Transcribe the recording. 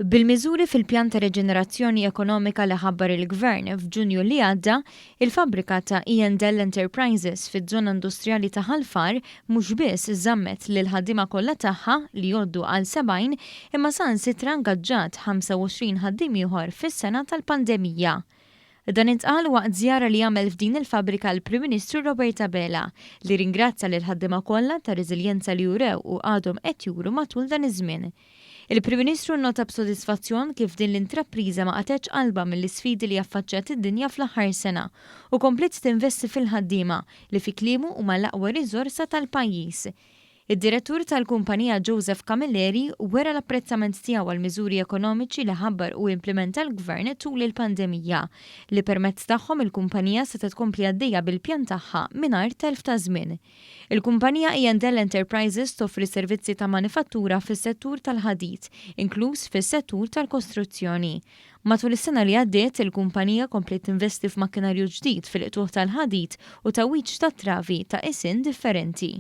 Bil-miżuri fil-Pjan ta' Riġenerazzjoni Ekonomika li ħabbar il-Gvern f'Ġunju li għadda, il-fabbrika ta' E&L Enterprises fiż-żona industrijali ta' Ħal Far mhux biss żammet lill-ħaddiema kollha tagħha li jgħoddu għal 70 imma sansitra ngaġġat 25 ħaddiem ieħor fis-sena tal-pandemija. Dan intqal waqt żjara li għamel f'din il-fabbrika l-Prim Ministru Robert Abela li ringrazzja lill-ħaddiema kollha tar-reżiljenza li jurew u għadhom qed juru matul dan iż-żmien. Il-Prim Ministru nnota b'sodisfazzjon kif din l-intrapriża ma qatetx qalbha mill-isfidi li affaċċjat id-dinja fl-aħħar sena u komplet tinvesti fil-ħaddiema li fi kliemu huma l-aqwa riżorsa tal-pajjiż. Id-direttur tal-kumpanija Joseph Camilleri wera l-apprezzament tiegħu għal miżuri ekonomiċi li ħabbar u implementa l-Gvern tul il-pandemija li permezz tagħhom il-kumpanija se tkompli għaddejja bil-pjan tagħha mingħajr telf ta' żmien. Il-kumpanija E&L Enterprises toffri servizzi ta' manifattura fis-settur tal-ħadid, inkluż fis-settur tal-kostruzzjoni. Matul is-sena li għaddiet, il-kumpanija komplet tinvesti f'makkinarju ġdid fil-qtuħ tal-ħadid u tawwiġ tat-travi ta' isinn differenti.